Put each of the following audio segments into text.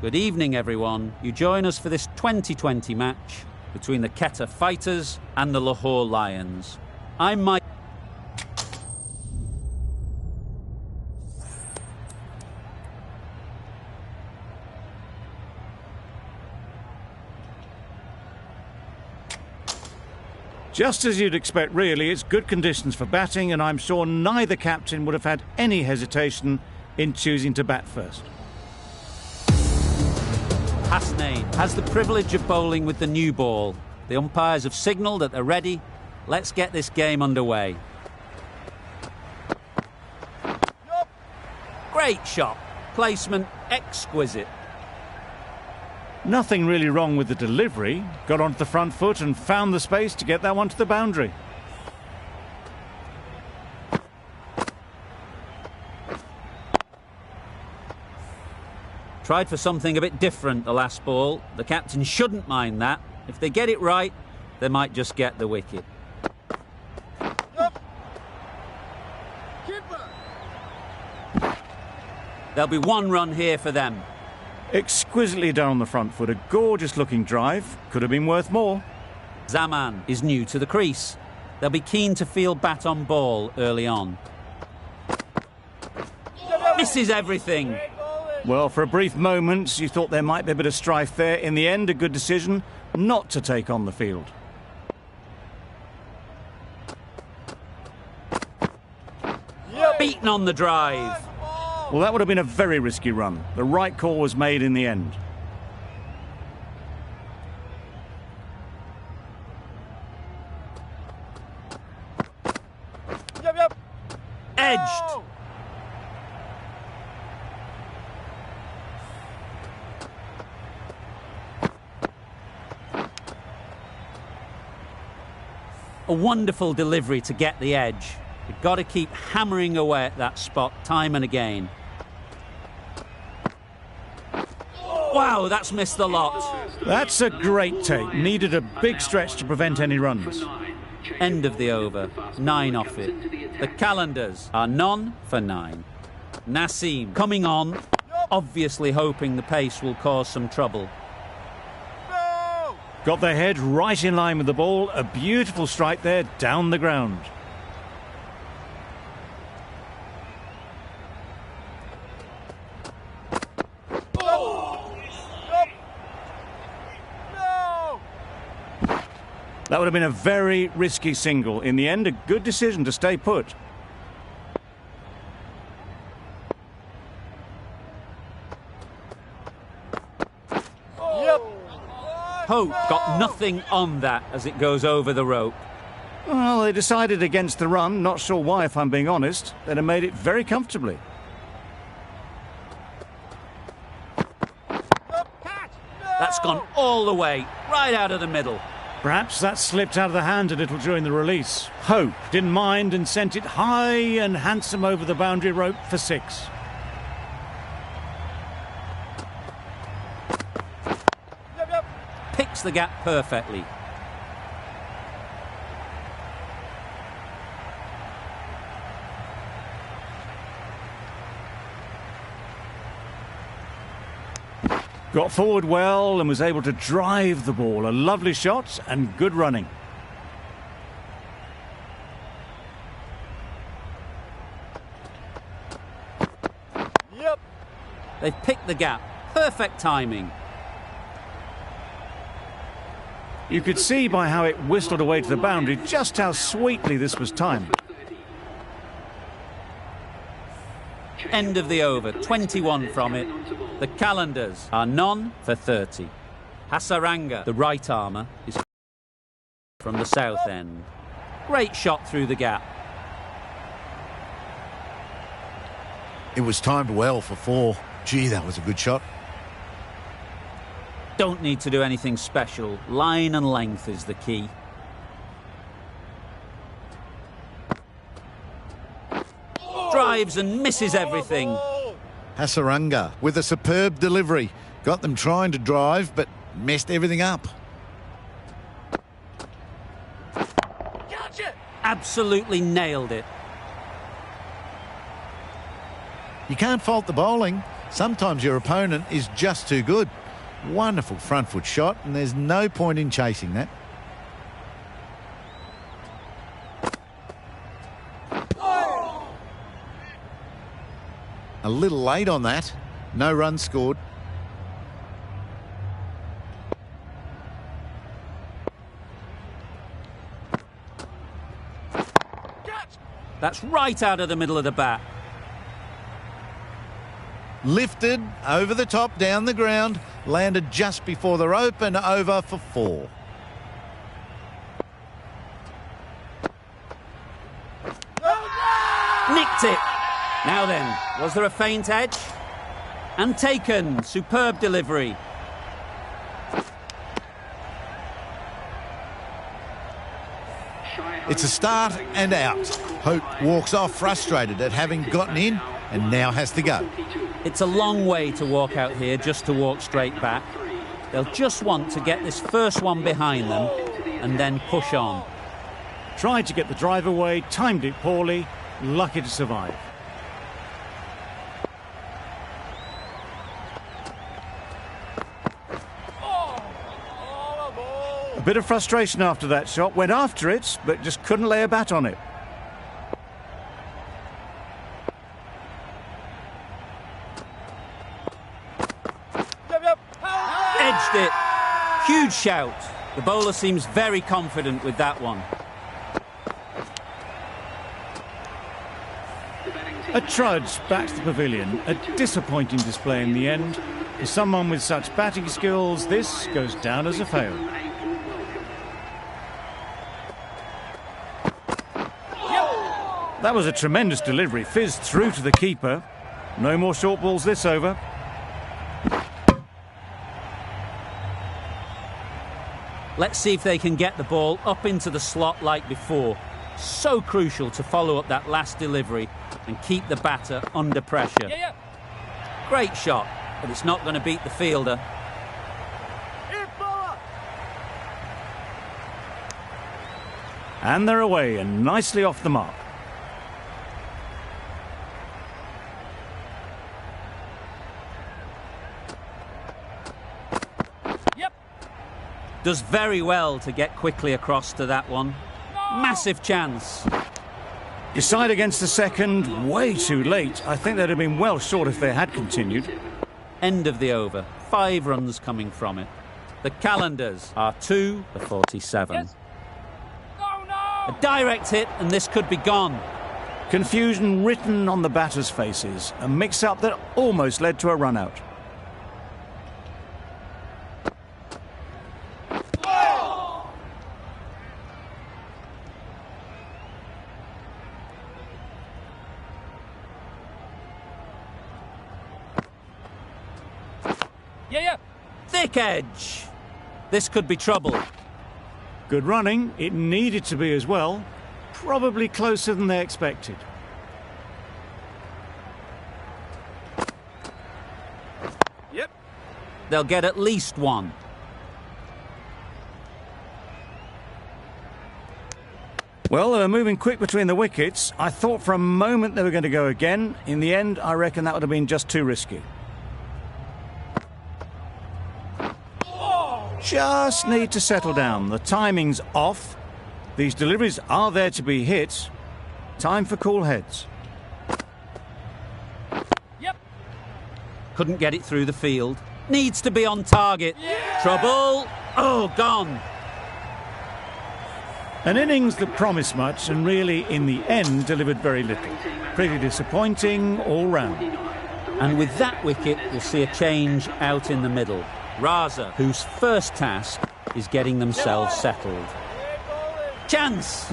Good evening, everyone. You join us for this 2020 match between the Quetta Fighters and the Lahore Lions. I'm Mike. Just as you'd expect, really, it's good conditions for batting, and I'm sure neither captain would have had any hesitation in choosing to bat first. Hasnain has the privilege of bowling with the new ball. The umpires have signalled that they're ready. Let's get this game underway. Great shot. Placement exquisite. Nothing really wrong with the delivery. Got onto the front foot and found the space to get that one to the boundary. Tried for something a bit different the last ball. The captain shouldn't mind that. If they get it right, they might just get the wicket. There'll be one run here for them. Exquisitely done on the front foot. A gorgeous looking drive. Could have been worth more. Zaman is new to the crease. They'll be keen to feel bat on ball early on. Misses everything. Well, for a brief moment, you thought there might be a bit of strife there. In the end, a good decision not to take on the field. Beaten on the drive. Well, that would have been a very risky run. The right call was made in the end. Edged. A wonderful delivery to get the edge. You've got to keep hammering away at that spot time and again. Wow, that's missed the lot. That's a great take. Needed a big stretch to prevent any runs. End of the over. 9 off it. The Calendars are none for 9. Naseem coming on, obviously hoping the pace will cause some trouble. Got their head right in line with the ball. A beautiful strike there, down the ground. That would have been a very risky single. In the end, a good decision to stay put. Hope got nothing on that as it goes over the rope. Well, they decided against the run. Not sure why, if I'm being honest. They'd have made it very comfortably. That's gone all the way, right out of the middle. Perhaps that slipped out of the hand a little during the release. Hope didn't mind and sent it high and handsome over the boundary rope for 6. Picks the gap perfectly. Got forward well and was able to drive the ball. A lovely shot and good running. They've picked the gap. Perfect timing. You could see by how it whistled away to the boundary just how sweetly this was timed. End of the over. 21 from it. The Calendars are none for 30. Hasaranga, the right armour, is from the south end. Great shot through the gap. It was timed well for 4. Gee, that was a good shot. Don't need to do anything special. Line and length is the key. Drives and misses everything. Hasaranga with a superb delivery. Got them trying to drive, but messed everything up. Absolutely nailed it. You can't fault the bowling. Sometimes your opponent is just too good. Wonderful front foot shot, and there's no point in chasing that. A little late on that. No runs scored. That's right out of the middle of the bat. Lifted, over the top, down the ground, landed just before the rope and over for 4. Nicked it. Now then, was there a feint edge? And taken. Superb delivery. It's a start and out. Hope walks off frustrated at having gotten in and now has to go. It's a long way to walk out here just to walk straight back. They'll just want to get this first one behind them and then push on. Tried to get the drive away, timed it poorly, lucky to survive. A bit of frustration after that shot. Went after it, but just couldn't lay a bat on it. Edged it. Huge shout. The bowler seems very confident with that one. A trudge back to the pavilion. A disappointing display in the end. For someone with such batting skills, this goes down as a fail. That was a tremendous delivery. Fizzed through to the keeper. No more short balls this over. Let's see if they can get the ball up into the slot like before. So crucial to follow up that last delivery and keep the batter under pressure. Great shot, but it's not going to beat the fielder. And they're away and nicely off the mark. Does very well to get quickly across to that one. Massive chance. Decide against the second, way too late. I think they'd have been well short if they had continued. End of the over. 5 runs coming from it. The Calendars are 2 for 47. Yes. A direct hit and this could be gone. Confusion written on the batters' faces. A mix-up that almost led to a run-out. Thick edge. This could be trouble. Good running. It needed to be as well. Probably closer than they expected. They'll get at least 1. Well, they were moving quick between the wickets. I thought for a moment they were going to go again. In the end, I reckon that would have been just too risky. Just need to settle down. The timing's off. These deliveries are there to be hit. Time for cool heads. Couldn't get it through the field. Needs to be on target. Trouble. Oh, gone. An innings that promised much and really, in the end, delivered very little. Pretty disappointing all round. And with that wicket, we'll see a change out in the middle. Raza, whose first task is getting themselves settled. Chance!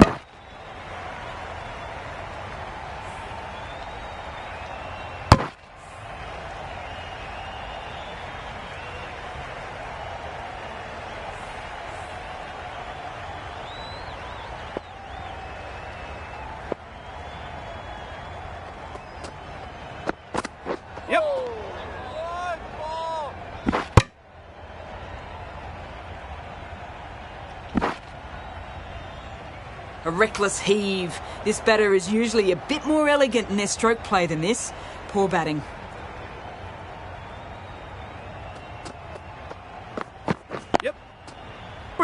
A reckless heave. This batter is usually a bit more elegant in their stroke play than this. Poor batting.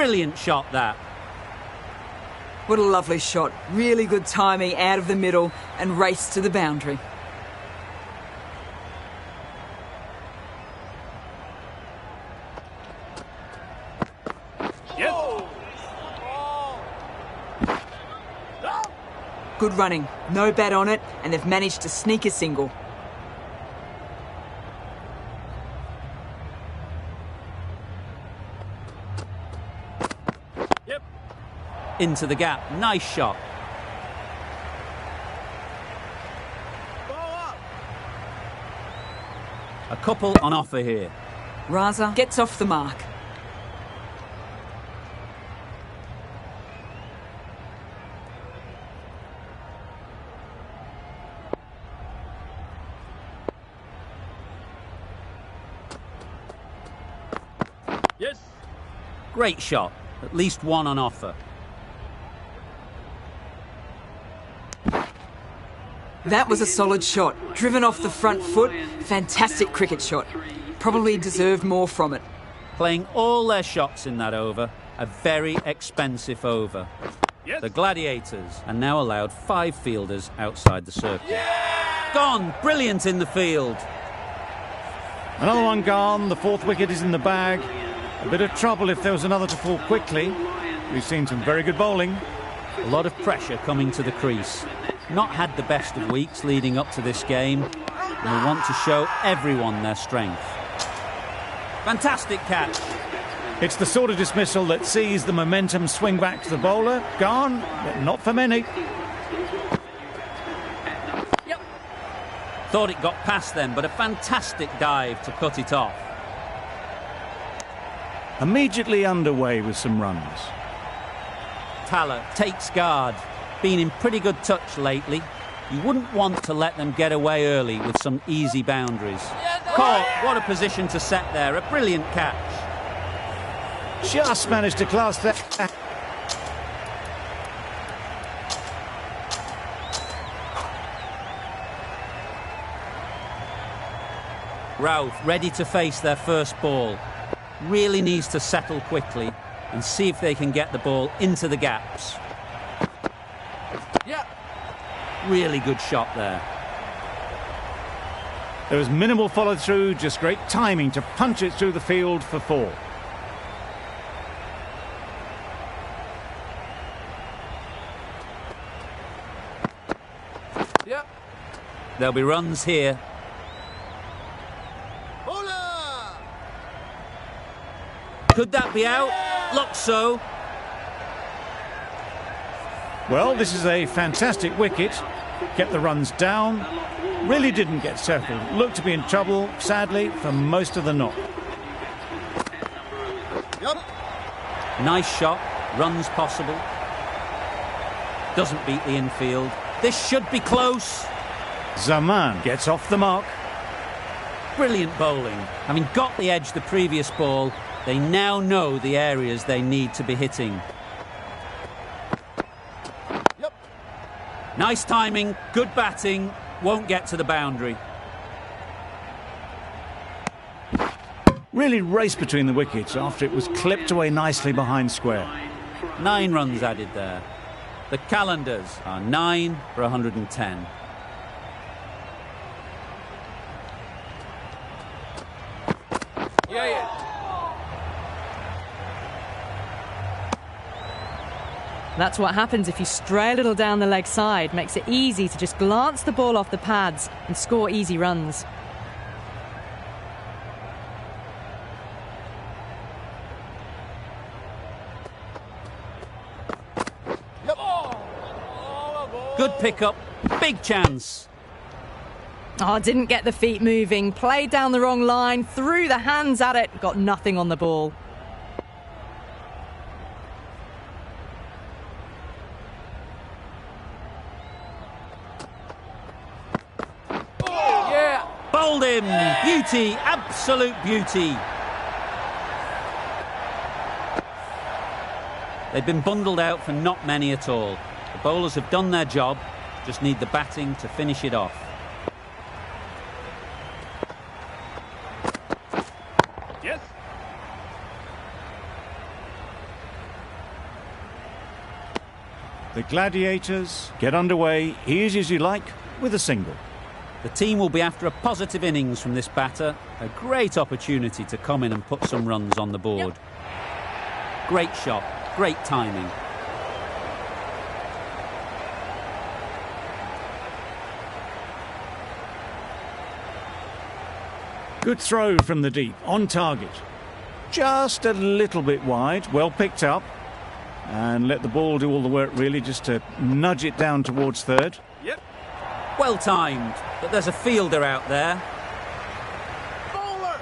Brilliant shot, that. What a lovely shot. Really good timing out of the middle and race to the boundary. Good running, no bat on it, and they've managed to sneak a single. Into the gap, nice shot. A couple on offer here. Raza gets off the mark. Yes. Great shot, at least one on offer. That was a solid shot. Driven off the front foot. Fantastic cricket shot. Probably deserved more from it. Playing all their shots in that over. A very expensive over. Yes. The Gladiators are now allowed 5 fielders outside the circle. Yeah! Gone! Brilliant in the field. Another one gone. The 4th wicket is in the bag. A bit of trouble if there was another to fall quickly. We've seen some very good bowling. A lot of pressure coming to the crease. Not had the best of weeks leading up to this game, and they want to show everyone their strength. Fantastic catch. It's the sort of dismissal that sees the momentum swing back to the bowler. Gone, but not for many. Yep. Thought it got past them, but a fantastic dive to cut it off. Immediately underway with some runs. Talla takes guard. Been in pretty good touch lately. You wouldn't want to let them get away early with some easy boundaries. Caught. What a position to set there. A brilliant catch. Just managed to class that. Ralph ready to face their first ball. Really needs to settle quickly and see if they can get the ball into the gaps. Yeah. Really good shot there. There was minimal follow through, just great timing to punch it through the field for 4. Yep. There'll be runs here. Could that be out? Looks so. Well, this is a fantastic wicket. Kept the runs down. Really didn't get settled. Looked to be in trouble, sadly, for most of the knock. Yep. Nice shot. Runs possible. Doesn't beat the infield. This should be close. Zaman gets off the mark. Brilliant bowling. Having got the edge the previous ball, they now know the areas they need to be hitting. Yep. Nice timing, good batting, won't get to the boundary. Really raced between the wickets after it was clipped away nicely behind square. 9 runs added there. The Qalandars are 9 for 110. That's what happens if you stray a little down the leg side. Makes it easy to just glance the ball off the pads and score easy runs. Good pickup, big chance. Oh, didn't get the feet moving. Played down the wrong line, threw the hands at it, got nothing on the ball. Bowled him. Beauty, absolute beauty. They've been bundled out for not many at all. The bowlers have done their job, just need the batting to finish it off. Yes. The Gladiators get underway easy as you like with a single. The team will be after a positive innings from this batter. A great opportunity to come in and put some runs on the board. Great shot, great timing. Good throw from the deep, on target. Just a little bit wide, well picked up. And let the ball do all the work really, just to nudge it down towards third. Yep. Well timed, but there's a fielder out there. Bowler!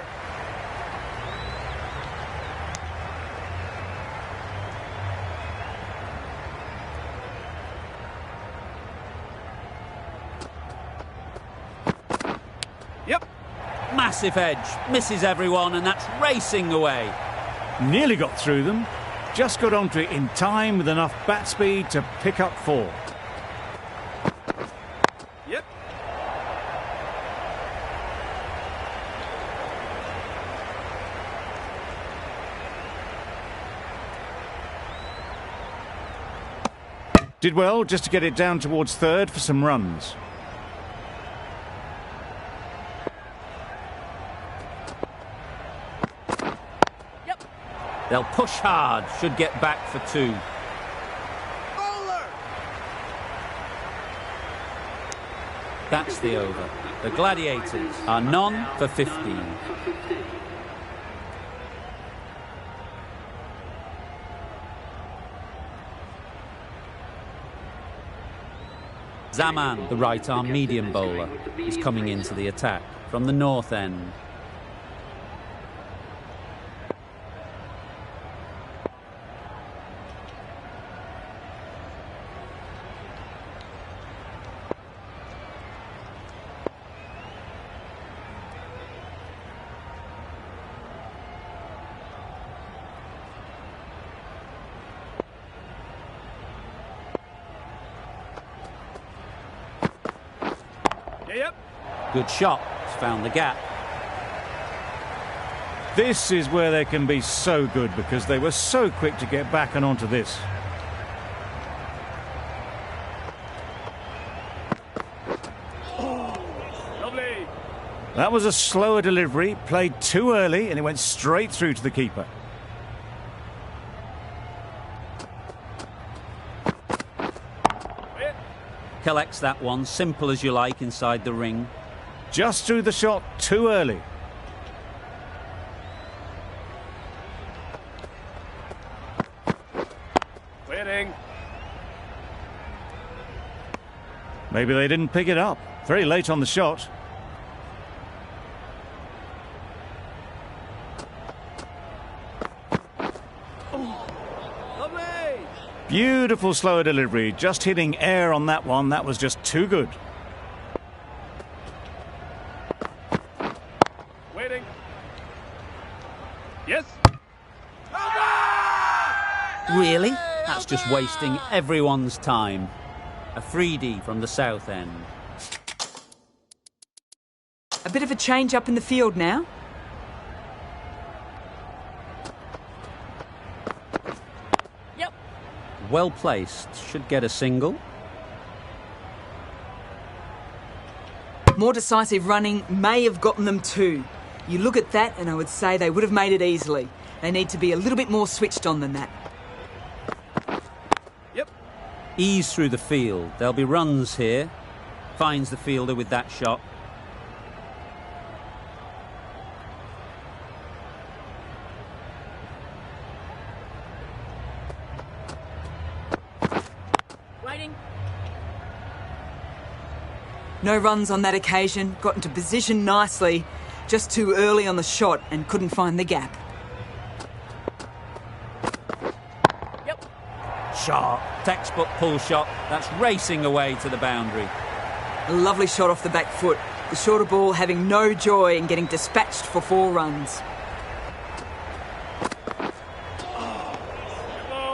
Yep. Massive edge, misses everyone, and that's racing away. Nearly got through them. Just got onto it in time with enough bat speed to pick up 4. Yep. Did well just to get it down towards third for some runs. They'll push hard, should get back for 2. Bowler! That's the over. The Gladiators are none for 15. Zaman, the right-arm medium bowler, is coming into the attack from the north end. Yep. Good shot, it's found the gap. This is where they can be so good because they were so quick to get back and onto this. Lovely. That was a slower delivery, played too early, and it went straight through to the keeper. Collects that one, simple as you like, inside the ring. Just threw the shot too early. Waiting. Maybe they didn't pick it up. Very late on the shot. Lovely. Beautiful slower delivery, just hitting air on that one. That was just too good. Waiting. Yes. Really? That's just wasting everyone's time. A freebie from the south end. A bit of a change up in the field now. Well placed, should get a single. More decisive running may have gotten them 2. You look at that and I would say they would have made it easily. They need to be a little bit more switched on than that. Yep. Ease through the field. There'll be runs here. Finds the fielder with that shot. No runs on that occasion, got into position nicely, just too early on the shot and couldn't find the gap. Sharp, textbook pull shot. That's racing away to the boundary. A lovely shot off the back foot. The shorter ball having no joy in getting dispatched for 4 runs.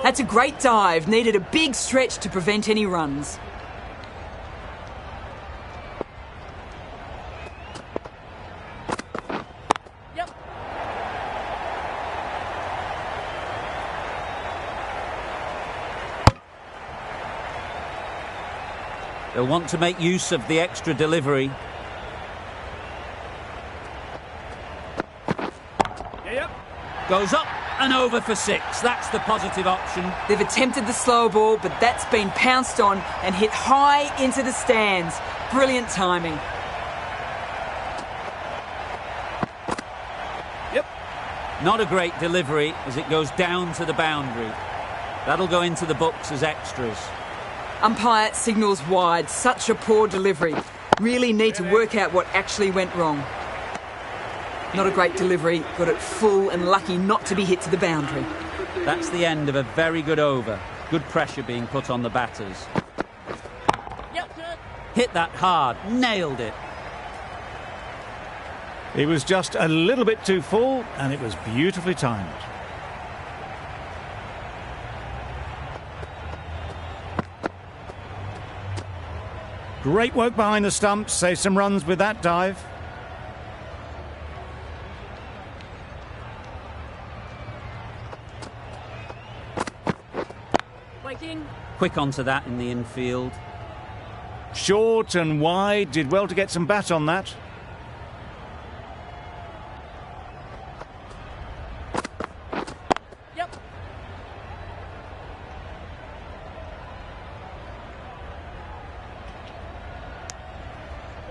That's a great dive, needed a big stretch to prevent any runs. They'll want to make use of the extra delivery. Yep. Goes up and over for 6. That's the positive option. They've attempted the slow ball, but that's been pounced on and hit high into the stands. Brilliant timing. Yep. Not a great delivery as it goes down to the boundary. That'll go into the books as extras. Umpire signals wide. Such a poor delivery. Really need to work out what actually went wrong. Not a great delivery. Got it full and lucky not to be hit to the boundary. That's the end of a very good over. Good pressure being put on the batters. Hit that hard. Nailed it. It was just a little bit too full, and it was beautifully timed. Great work behind the stumps. Save some runs with that dive. Quick onto that in the infield. Short and wide. Did well to get some bat on that.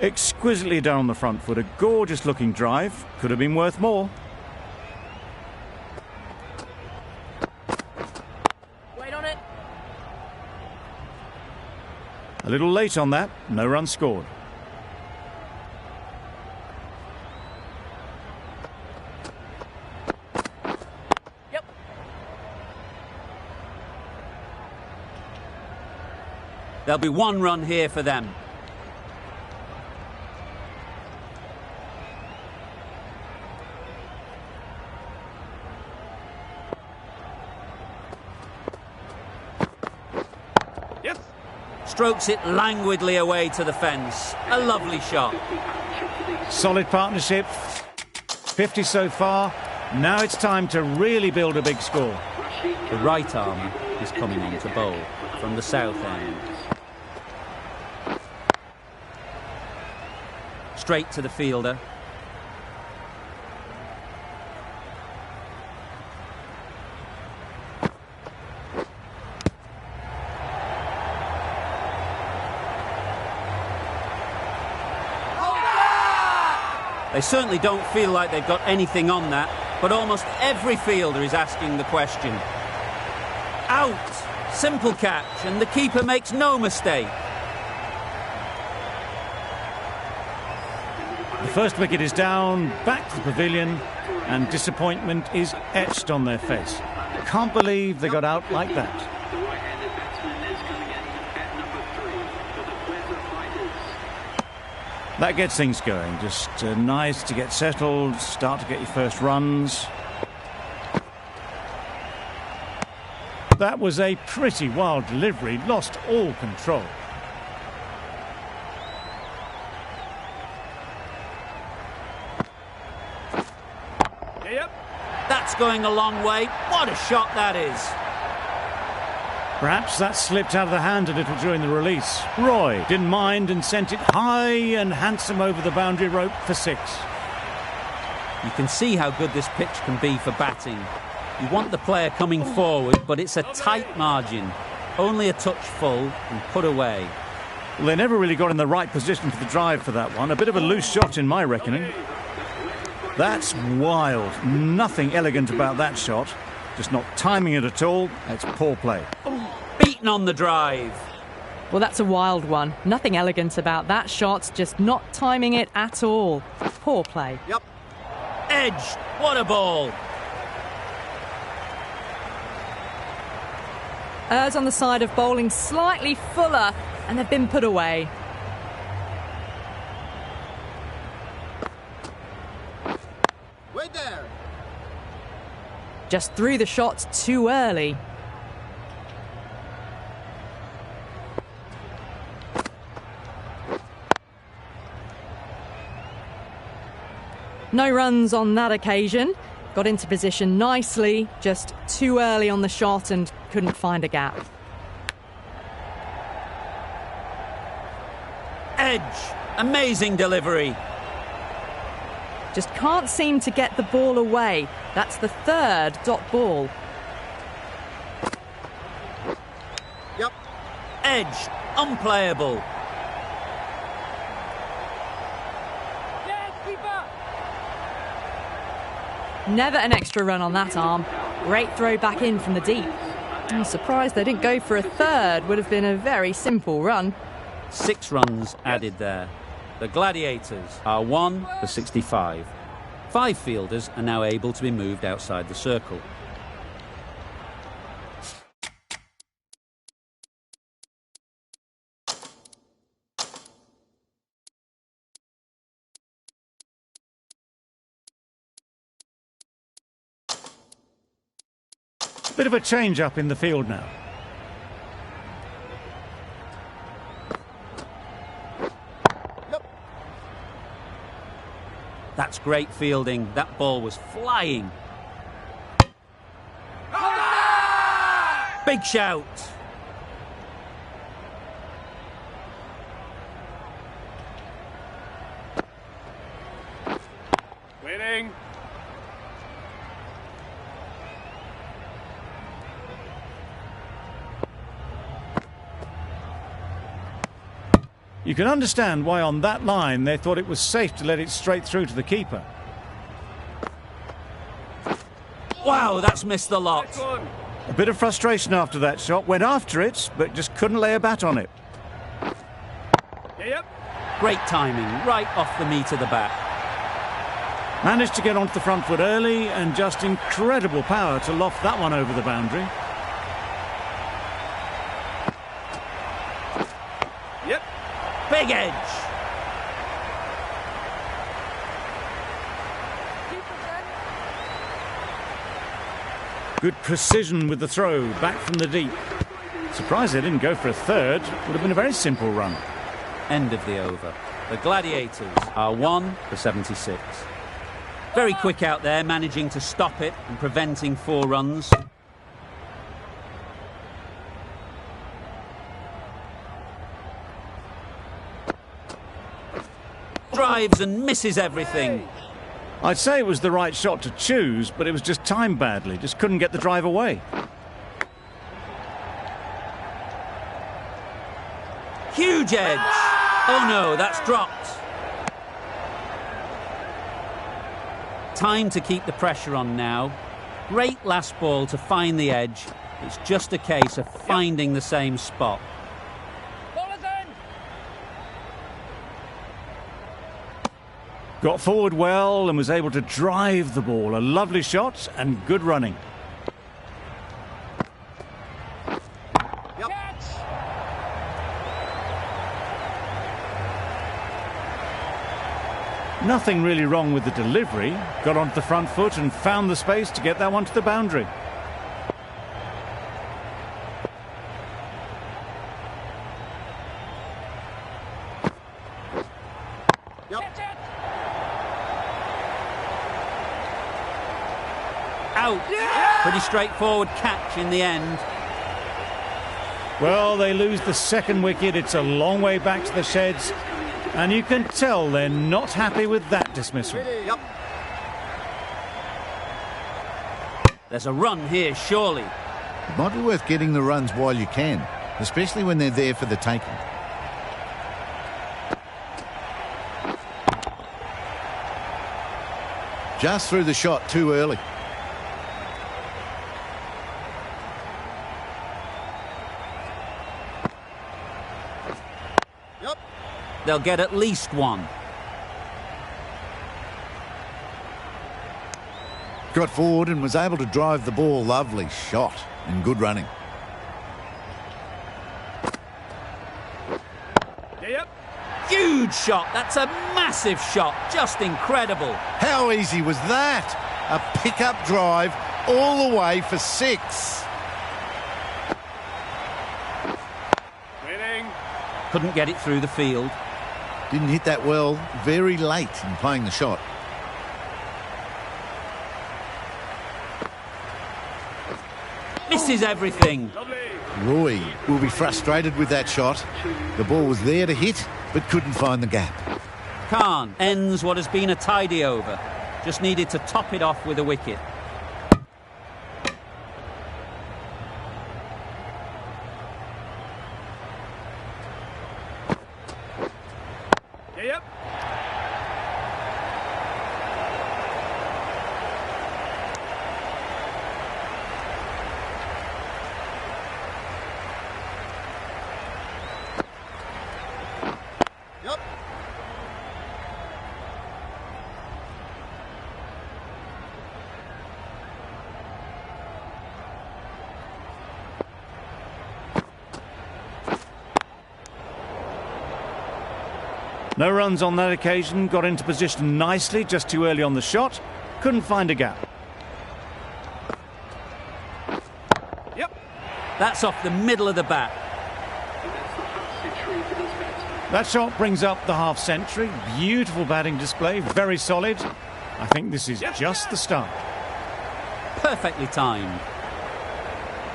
Exquisitely done on the front foot. A gorgeous looking drive. Could have been worth more. Wait on it. A little late on that. No run scored. Yep. There'll be 1 run here for them. Strokes it languidly away to the fence. A lovely shot. Solid partnership. 50 so far. Now it's time to really build a big score. The right armour is coming on to bowl from the south end. Straight to the fielder. They certainly don't feel like they've got anything on that, but almost every fielder is asking the question. Out! Simple catch, and the keeper makes no mistake. The first wicket is down, back to the pavilion, and disappointment is etched on their face. Can't believe they got out like that. That gets things going. Just nice to get settled, start to get your first runs. That was a pretty wild delivery, lost all control. Yep. That's going a long way. What a shot that is. Perhaps that slipped out of the hand a little during the release. Roy didn't mind and sent it high and handsome over the boundary rope for 6. You can see how good this pitch can be for batting. You want the player coming forward, but it's a tight margin. Only a touch full and put away. Well, they never really got in the right position for the drive for that one. A bit of a loose shot in my reckoning. That's wild. Nothing elegant about that shot. Just not timing it at all. It's poor play. Beaten on the drive. Well, that's a wild one. Nothing elegant about that shot, just not timing it at all. Poor play. Yep. Edged. What a ball. Errs on the side of bowling slightly fuller, and they've been put away. Wait there. Just threw the shot too early. No runs on that occasion. Got into position nicely, just too early on the shot and couldn't find a gap. Edge. Amazing delivery. Just can't seem to get the ball away. That's the third dot ball. Yep. Edge. Unplayable. Never an extra run on that arm. Great throw back in from the deep. I'm surprised they didn't go for a third. Would have been a very simple run. 6 runs added there. The Gladiators are 1 for 65. 5 fielders are now able to be moved outside the circle. Bit of a change up in the field now. That's great fielding. That ball was flying. Big shout. Waiting. You can understand why on that line they thought it was safe to let it straight through to the keeper. Wow, that's missed the lot. A bit of frustration after that shot. Went after it, but just couldn't lay a bat on it. Yep. Great timing, right off the meat of the bat. Managed to get onto the front foot early and just incredible power to loft that one over the boundary. Yep. Big edge. Good precision with the throw, back from the deep. Surprised they didn't go for a third. Would have been a very simple run. End of the over. The Gladiators are 1 for 76. Very quick out there, managing to stop it and preventing 4 runs. Drives and misses everything. I'd say it was the right shot to choose, but it was just timed badly. Just couldn't get the drive away. Huge edge. Oh no, that's dropped. Time to keep the pressure on now. Great last ball to find the edge. It's just a case of finding the same spot. Got forward well and was able to drive the ball. A lovely shot and good running. Nothing really wrong with the delivery. Got onto the front foot and found the space to get that one to the boundary. Out. Pretty straightforward catch in the end. Well, they lose the second wicket. It's a long way back to the sheds. And you can tell they're not happy with that dismissal. There's a run here, surely. It might be worth getting the runs while you can, especially when they're there for the taking. Just threw the shot too early. They'll get at least 1. Got forward and was able to drive the ball. Lovely shot and good running. Yep. Huge shot. That's a massive shot. Just incredible. How easy was that? A pickup drive all the way for 6. Waiting. Couldn't get it through the field. Didn't hit that well. Very late in playing the shot. Misses everything. Lovely. Roy will be frustrated with that shot. The ball was there to hit, but couldn't find the gap. Khan ends what has been a tidy over. Just needed to top it off with a wicket. Yep. Yep. No runs on that occasion, got into position nicely, just too early on the shot. Couldn't find a gap. Yep. That's off the middle of the bat. That shot brings up the half-century. Beautiful batting display, very solid. I think this is just the start. Perfectly timed.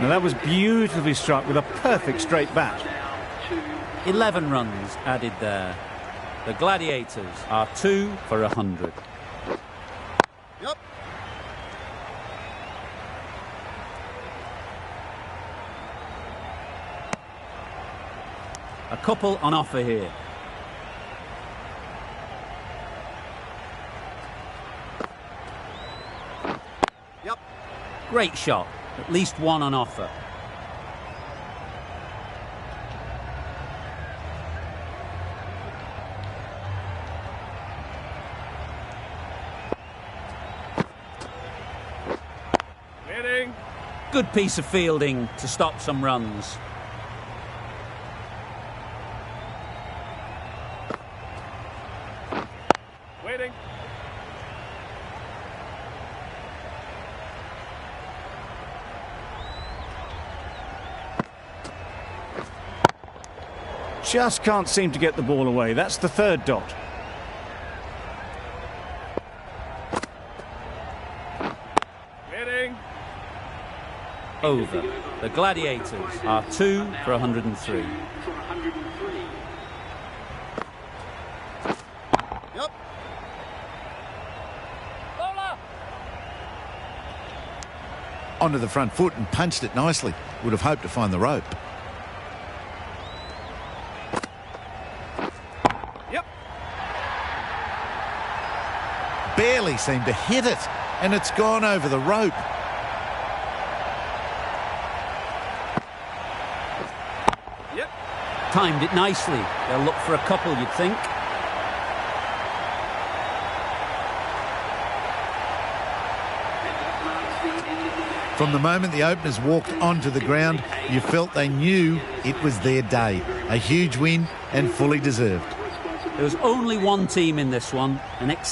Now that was beautifully struck with a perfect straight bat. 11 runs added there. The Gladiators are 2 for 100. Yep. A couple on offer here. Yep. Great shot. At least one on offer. Waiting. Good piece of fielding to stop some runs. Waiting. Just can't seem to get the ball away. That's the third dot. Waiting. Over. The Gladiators are 2 for 103. Yep. Onto the front foot and punched it nicely. Would have hoped to find the rope. Yep. Barely seemed to hit it, and it's gone over the rope. Yep. Timed it nicely. They'll look for a couple, you'd think. From the moment the openers walked onto the ground, you felt they knew it was their day. A huge win and fully deserved. There was only one team in this one, an